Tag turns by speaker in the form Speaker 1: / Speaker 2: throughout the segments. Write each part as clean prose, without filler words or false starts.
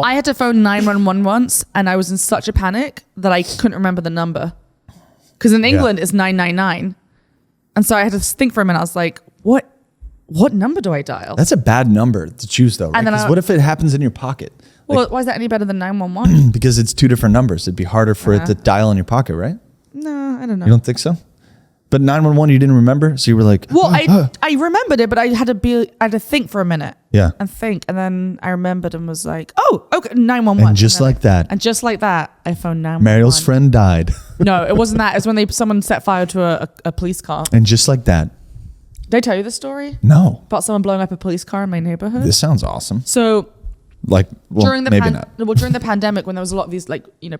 Speaker 1: I had to phone 911 once, and I was in such a panic that I couldn't remember the number. Because in England, it's 999. And so I had to think for a minute. I was like, what number do I dial?
Speaker 2: That's a bad number to choose, though, right? Because what if it happens in your pocket?
Speaker 1: Well, why is that any better than 911?
Speaker 2: Because it's two different numbers. It'd be harder for it to dial in your pocket, right?
Speaker 1: No, I don't know.
Speaker 2: You don't think so? But 911 you didn't remember? So you were like...
Speaker 1: Well, I remembered it, but I had to think for a minute.
Speaker 2: Yeah.
Speaker 1: And think. And then I remembered and was like, oh, okay, 911.
Speaker 2: And just like that.
Speaker 1: And just like that, I phoned 911.
Speaker 2: Meriel's friend died.
Speaker 1: No, it wasn't that. It's when someone set fire to a police car.
Speaker 2: And just like that.
Speaker 1: Did I tell you the story?
Speaker 2: No.
Speaker 1: About someone blowing up a police car in my neighborhood?
Speaker 2: This sounds awesome.
Speaker 1: So...
Speaker 2: Like, well,
Speaker 1: during the
Speaker 2: maybe not.
Speaker 1: Well, during the pandemic, when there was a lot of these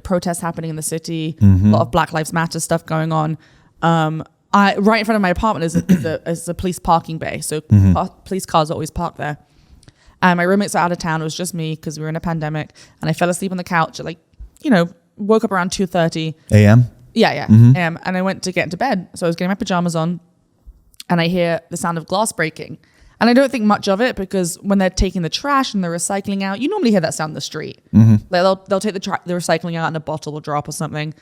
Speaker 1: protests happening in the city,
Speaker 2: Mm-hmm.
Speaker 1: a lot of Black Lives Matter stuff going on. Right in front of my apartment is a police parking bay, so police cars are always parked there. And my roommates are out of town. It was just me because we were in a pandemic, and I fell asleep on the couch at woke up around 2:30
Speaker 2: a.m.
Speaker 1: Yeah, a.m. And I went to get into bed, so I was getting my pajamas on, and I hear the sound of glass breaking. And I don't think much of it because when they're taking the trash and the recycling out, you normally hear that sound in the street.
Speaker 2: Mm-hmm.
Speaker 1: Like they'll take the recycling out and a bottle will drop or something.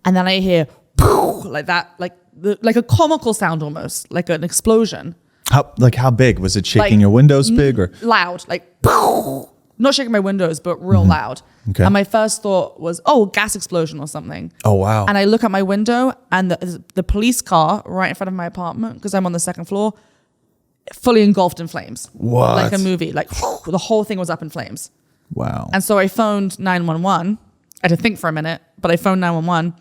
Speaker 1: And then I hear like that, like a comical sound almost, like an explosion.
Speaker 2: How big? Was it shaking your windows big or?
Speaker 1: Loud, like not shaking my windows, but real loud.
Speaker 2: Okay.
Speaker 1: And my first thought was, oh, gas explosion or something.
Speaker 2: Oh, wow.
Speaker 1: And I look at my window and the police car right in front of my apartment, because I'm on the second floor, fully engulfed in flames.
Speaker 2: What?
Speaker 1: Like a movie. Like the whole thing was up in flames.
Speaker 2: Wow.
Speaker 1: And so I phoned 911. I had to think for a minute, but I phoned 911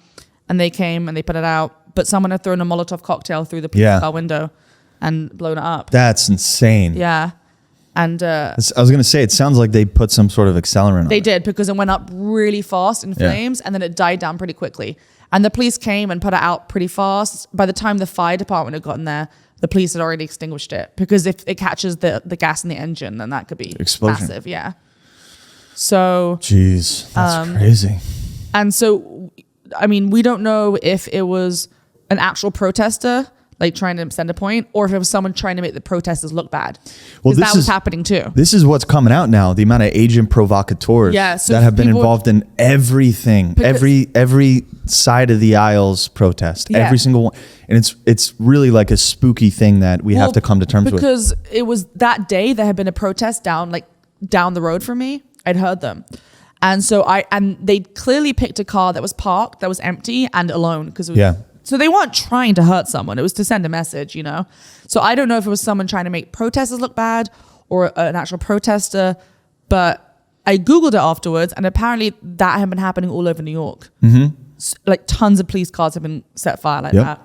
Speaker 1: and they came and they put it out. But someone had thrown a Molotov cocktail through the police car window and blown it up.
Speaker 2: That's insane.
Speaker 1: Yeah. And
Speaker 2: I was going to say, it sounds like they put some sort of accelerant on it.
Speaker 1: They did, because it went up really fast in flames and then it died down pretty quickly. And the police came and put it out pretty fast. By the time the fire department had gotten there, the police had already extinguished it, because if it catches the gas in the engine, then that could be massive. Yeah. So.
Speaker 2: Jeez, that's crazy.
Speaker 1: And so, I mean, we don't know if it was an actual protester, like trying to send a point, or if it was someone trying to make the protesters look bad. Well, that was happening too.
Speaker 2: This is what's coming out now. The amount of agent provocateurs that have been involved in everything, every side of the aisles protest, every single one. And it's really like a spooky thing that we have to come to terms with.
Speaker 1: Because it was that day there had been a protest down the road from me. I'd heard them. And so they clearly picked a car that was parked, that was empty and alone, because it was, so they weren't trying to hurt someone. It was to send a message, So I don't know if it was someone trying to make protesters look bad or an actual protester, but I Googled it afterwards, and apparently that had been happening all over New York. Mm-hmm. Like tons of police cars have been set fire like that.